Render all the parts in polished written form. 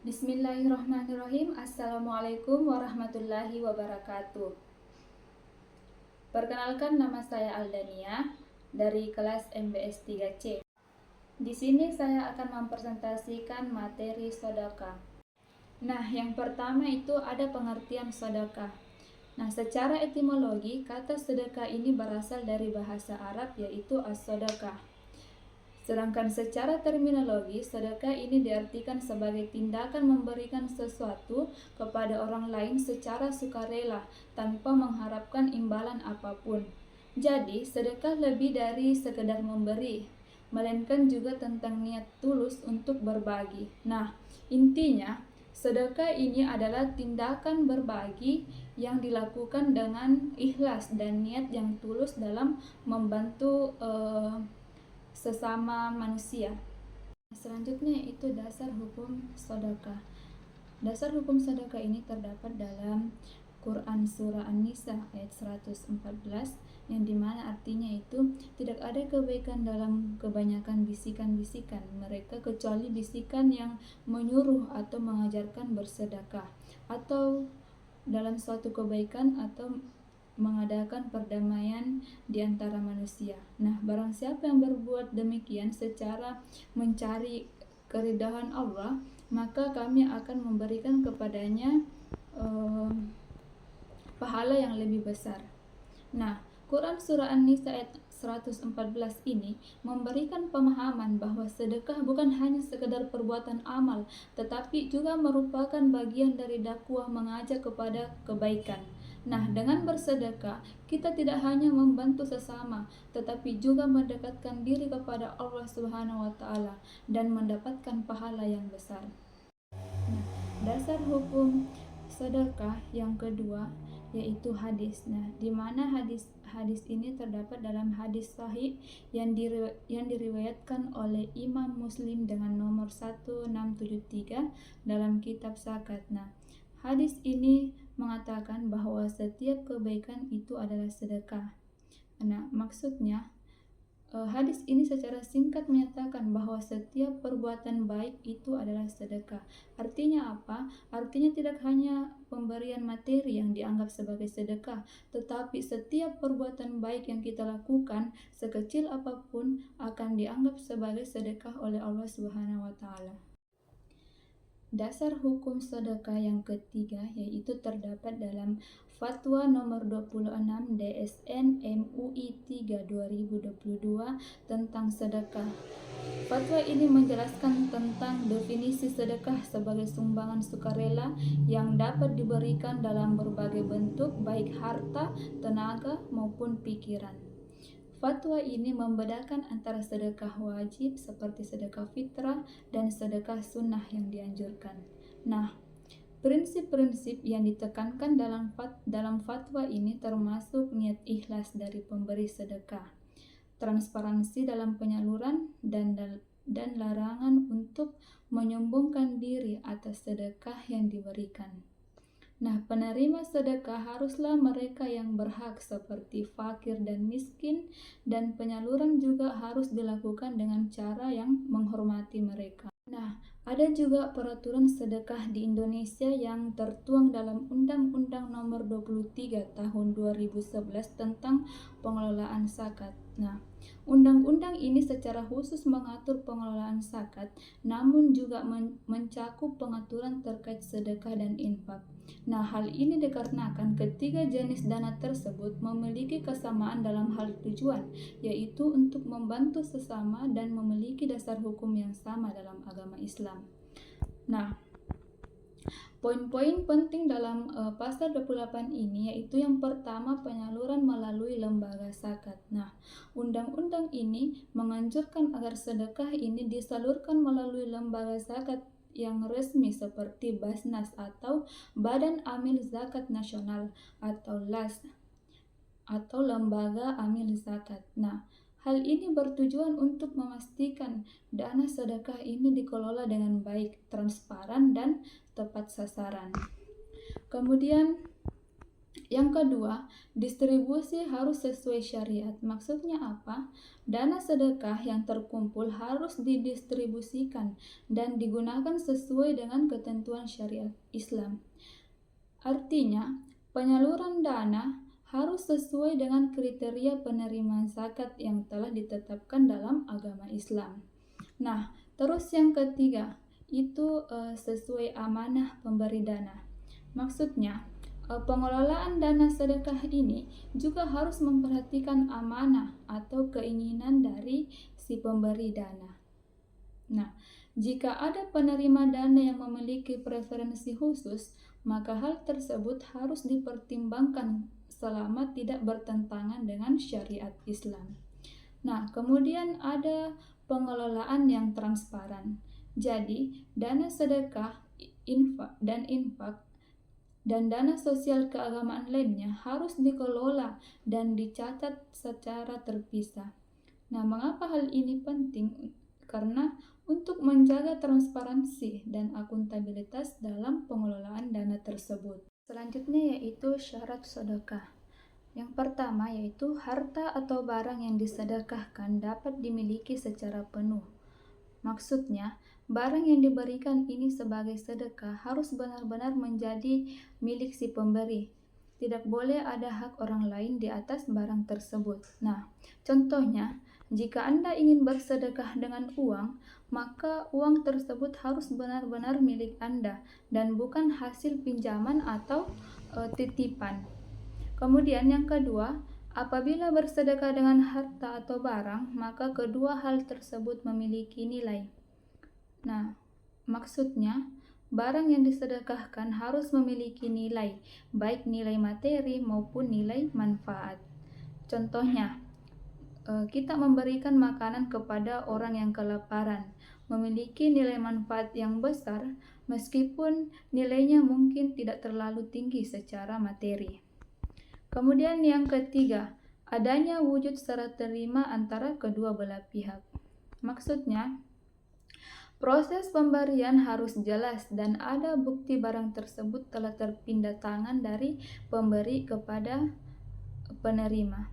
Bismillahirrahmanirrahim. Assalamualaikum warahmatullahi wabarakatuh. Perkenalkan, nama saya Aldania dari kelas MBS 3C. Di sini saya akan mempresentasikan materi sedekah. Nah, yang pertama itu ada pengertian sedekah. Nah, secara etimologi, kata sedekah ini berasal dari bahasa Arab yaitu as-sedekah. Sedangkan secara terminologi, sedekah ini diartikan sebagai tindakan memberikan sesuatu kepada orang lain secara sukarela tanpa mengharapkan imbalan apapun. Jadi, sedekah lebih dari sekedar memberi, melainkan juga tentang niat tulus untuk berbagi. Nah, intinya, sedekah ini adalah tindakan berbagi yang dilakukan dengan ikhlas dan niat yang tulus dalam membantu sesama manusia. Selanjutnya itu dasar hukum sedekah. Dasar hukum sedekah ini terdapat dalam Quran Surah An-Nisa ayat 114 yang dimana artinya itu tidak ada kebaikan dalam kebanyakan bisikan-bisikan mereka kecuali bisikan yang menyuruh atau mengajarkan bersedekah atau dalam suatu kebaikan atau mengadakan perdamaian di antara manusia. Nah, barang siapa yang berbuat demikian secara mencari keridhaan Allah, maka kami akan memberikan kepadanya pahala yang lebih besar. Nah, Quran Surah An-Nisa ayat 114 ini memberikan pemahaman bahwa sedekah bukan hanya sekedar perbuatan amal, tetapi juga merupakan bagian dari dakwah mengajak kepada kebaikan. Nah, dengan bersedekah, kita tidak hanya membantu sesama, tetapi juga mendekatkan diri kepada Allah Subhanahu wa Ta'ala dan mendapatkan pahala yang besar. Nah, dasar hukum sedekah yang kedua yaitu hadis. Nah, di mana hadis ini terdapat dalam hadis sahih yang diriwayatkan oleh Imam Muslim dengan nomor 1673 dalam kitab Zakat. Nah, hadis ini mengatakan bahwa setiap kebaikan itu adalah sedekah. Nah, maksudnya hadis ini secara singkat menyatakan bahwa setiap perbuatan baik itu adalah sedekah. Artinya apa? Artinya tidak hanya pemberian materi yang dianggap sebagai sedekah, tetapi setiap perbuatan baik yang kita lakukan, sekecil apapun, akan dianggap sebagai sedekah oleh Allah Subhanahu wa Ta'ala. Dasar hukum sedekah yang ketiga yaitu terdapat dalam Fatwa nomor 26 DSN MUI 3 2022 tentang sedekah. Fatwa ini menjelaskan tentang definisi sedekah sebagai sumbangan sukarela yang dapat diberikan dalam berbagai bentuk baik harta, tenaga maupun pikiran. Fatwa ini membedakan antara sedekah wajib seperti sedekah fitrah dan sedekah sunnah yang dianjurkan. Nah, prinsip-prinsip yang ditekankan dalam fatwa ini termasuk niat ikhlas dari pemberi sedekah, transparansi dalam penyaluran, dan larangan untuk menyombongkan diri atas sedekah yang diberikan. Nah, penerima sedekah haruslah mereka yang berhak seperti fakir dan miskin, dan penyaluran juga harus dilakukan dengan cara yang menghormati mereka. Nah, ada juga peraturan sedekah di Indonesia yang tertuang dalam Undang-Undang Nomor 23 Tahun 2011 tentang pengelolaan zakat. Nah, undang-undang ini secara khusus mengatur pengelolaan zakat, namun juga mencakup pengaturan terkait sedekah dan infak. Nah, hal ini dikarenakan ketiga jenis dana tersebut memiliki kesamaan dalam hal tujuan, yaitu untuk membantu sesama dan memiliki dasar hukum yang sama dalam agama Islam. Nah, poin-poin penting dalam pasal 28 ini yaitu yang pertama penyaluran melalui lembaga zakat. Nah, undang-undang ini menganjurkan agar sedekah ini disalurkan melalui lembaga zakat yang resmi seperti Basnas atau Badan Amil Zakat Nasional atau LAS atau Lembaga Amil Zakat. Nah, hal ini bertujuan untuk memastikan dana sedekah ini dikelola dengan baik, transparan, dan tepat sasaran. Kemudian Yang kedua, distribusi harus sesuai syariat. Maksudnya apa? Dana sedekah yang terkumpul harus didistribusikan dan digunakan sesuai dengan ketentuan syariat Islam. Artinya, penyaluran dana harus sesuai dengan kriteria penerimaan zakat yang telah ditetapkan dalam agama Islam. Nah, terus yang ketiga, itu sesuai amanah pemberi dana. Maksudnya, pengelolaan dana sedekah ini juga harus memperhatikan amanah atau keinginan dari si pemberi dana. Nah, jika ada penerima dana yang memiliki preferensi khusus, maka hal tersebut harus dipertimbangkan selama tidak bertentangan dengan syariat Islam. Nah, kemudian ada pengelolaan yang transparan. Jadi, dana sedekah, infak dan dana sosial keagamaan lainnya harus dikelola dan dicatat secara terpisah. Nah, mengapa hal ini penting? Karena untuk menjaga transparansi dan akuntabilitas dalam pengelolaan dana tersebut. Selanjutnya yaitu syarat sedekah. Yang pertama yaitu harta atau barang yang disedekahkan dapat dimiliki secara penuh. Maksudnya, barang yang diberikan ini sebagai sedekah harus benar-benar menjadi milik si pemberi. Tidak boleh ada hak orang lain di atas barang tersebut. Nah, contohnya, jika Anda ingin bersedekah dengan uang, maka uang tersebut harus benar-benar milik Anda dan bukan hasil pinjaman atau titipan. Kemudian yang kedua, apabila bersedekah dengan harta atau barang, maka kedua hal tersebut memiliki nilai. Nah, maksudnya barang yang disedekahkan harus memiliki nilai, baik nilai materi maupun nilai manfaat. Contohnya, kita memberikan makanan kepada orang yang kelaparan, memiliki nilai manfaat yang besar meskipun nilainya mungkin tidak terlalu tinggi secara materi. Kemudian yang ketiga, adanya wujud serah terima antara kedua belah pihak. Maksudnya, proses pemberian harus jelas dan ada bukti barang tersebut telah terpindah tangan dari pemberi kepada penerima.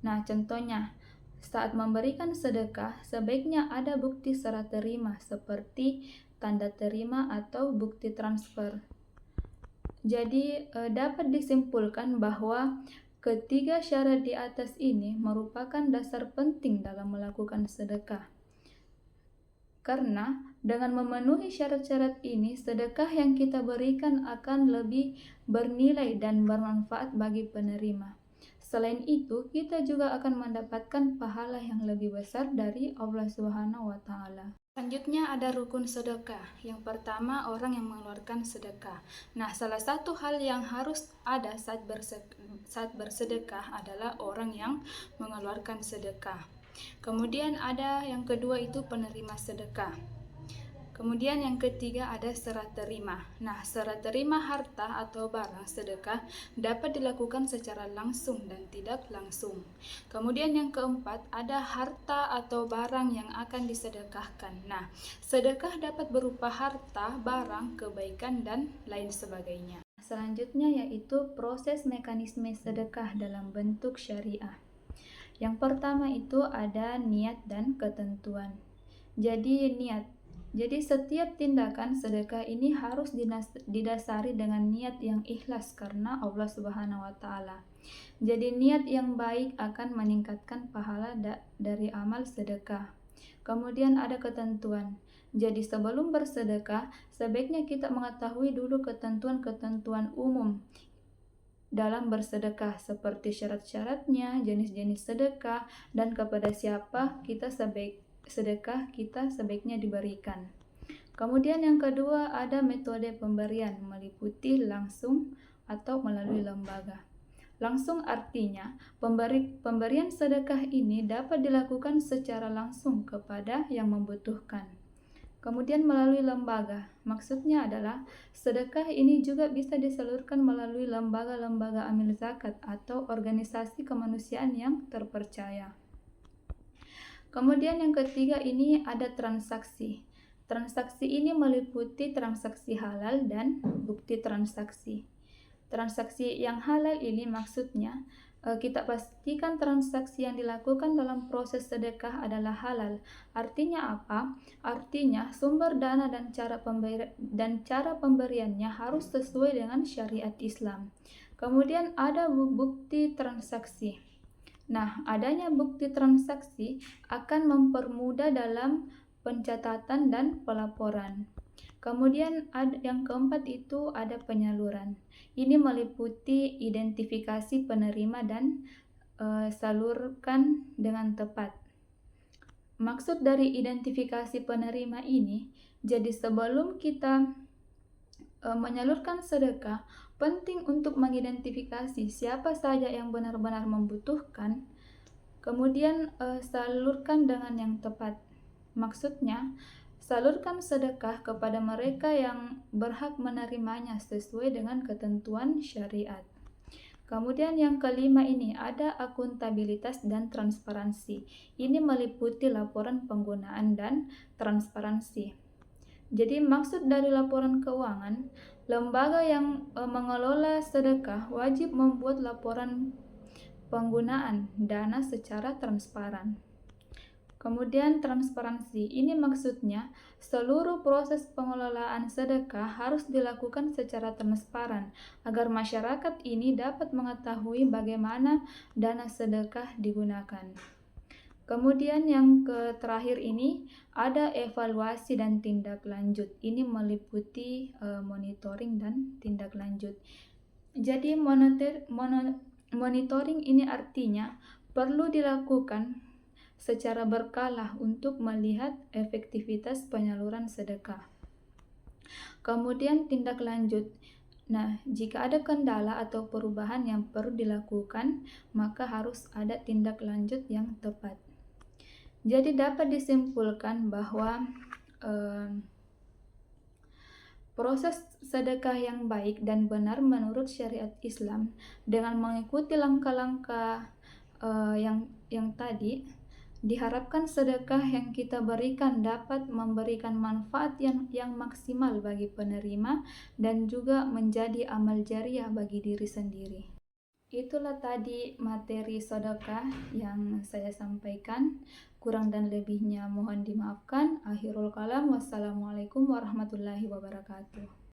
Nah, contohnya, saat memberikan sedekah, sebaiknya ada bukti serah terima seperti tanda terima atau bukti transfer. Jadi, dapat disimpulkan bahwa ketiga syarat di atas ini merupakan dasar penting dalam melakukan sedekah. Karena dengan memenuhi syarat-syarat ini, sedekah yang kita berikan akan lebih bernilai dan bermanfaat bagi penerima. Selain itu, kita juga akan mendapatkan pahala yang lebih besar dari Allah Subhanahu wa Ta'ala. Selanjutnya ada rukun sedekah. Yang pertama, orang yang mengeluarkan sedekah. Nah, salah satu hal yang harus ada saat bersedekah adalah orang yang mengeluarkan sedekah. Kemudian ada yang kedua itu penerima sedekah. Kemudian yang ketiga ada serah terima. Nah, serah terima harta atau barang sedekah dapat dilakukan secara langsung dan tidak langsung. Kemudian yang keempat ada harta atau barang yang akan disedekahkan. Nah, sedekah dapat berupa harta, barang, kebaikan, dan lain sebagainya. Selanjutnya yaitu proses mekanisme sedekah dalam bentuk syariah. Yang pertama itu ada niat dan ketentuan. Jadi setiap tindakan sedekah ini harus didasari dengan niat yang ikhlas karena Allah Subhanahu wa Ta'ala. Jadi niat yang baik akan meningkatkan pahala dari amal sedekah. Kemudian ada ketentuan. Jadi sebelum bersedekah, sebaiknya kita mengetahui dulu ketentuan-ketentuan umum dalam bersedekah seperti syarat-syaratnya, jenis-jenis sedekah, dan kepada siapa sedekah kita sebaiknya diberikan. Kemudian yang kedua ada metode pemberian meliputi langsung atau melalui lembaga. Langsung artinya pemberian sedekah ini dapat dilakukan secara langsung kepada yang membutuhkan. Kemudian melalui lembaga, maksudnya adalah sedekah ini juga bisa disalurkan melalui lembaga-lembaga amil zakat atau organisasi kemanusiaan yang terpercaya. Kemudian yang ketiga ini ada transaksi. Transaksi ini meliputi transaksi halal dan bukti transaksi. Transaksi yang halal ini maksudnya kita pastikan transaksi yang dilakukan dalam proses sedekah adalah halal. Artinya apa? Artinya sumber dana dan cara pemberiannya harus sesuai dengan syariat Islam. Kemudian ada bukti transaksi. Nah, adanya bukti transaksi akan mempermudah dalam pencatatan dan pelaporan. Kemudian yang keempat itu ada penyaluran. Ini meliputi identifikasi penerima dan salurkan dengan tepat. Maksud dari identifikasi penerima ini, jadi sebelum kita menyalurkan sedekah, penting untuk mengidentifikasi siapa saja yang benar-benar membutuhkan, kemudian salurkan dengan yang tepat. Maksudnya, salurkan sedekah kepada mereka yang berhak menerimanya sesuai dengan ketentuan syariat. Kemudian yang kelima ini ada akuntabilitas dan transparansi. Ini meliputi laporan penggunaan dan transparansi. Jadi maksud dari laporan keuangan, lembaga yang mengelola sedekah wajib membuat laporan penggunaan dana secara transparan. Kemudian transparansi, ini maksudnya seluruh proses pengelolaan sedekah harus dilakukan secara transparan agar masyarakat ini dapat mengetahui bagaimana dana sedekah digunakan. Kemudian yang terakhir ini ada evaluasi dan tindak lanjut. Ini meliputi monitoring dan tindak lanjut. Jadi monitoring ini artinya perlu dilakukan secara berkala untuk melihat efektivitas penyaluran sedekah. Kemudian tindak lanjut. Nah, jika ada kendala atau perubahan yang perlu dilakukan, maka harus ada tindak lanjut yang tepat. Jadi dapat disimpulkan bahwa proses sedekah yang baik dan benar menurut syariat Islam dengan mengikuti langkah-langkah yang tadi, diharapkan sedekah yang kita berikan dapat memberikan manfaat yang maksimal bagi penerima dan juga menjadi amal jariah bagi diri sendiri. Itulah tadi materi sedekah yang saya sampaikan. Kurang dan lebihnya mohon dimaafkan. Akhirul kalam. Wassalamualaikum warahmatullahi wabarakatuh.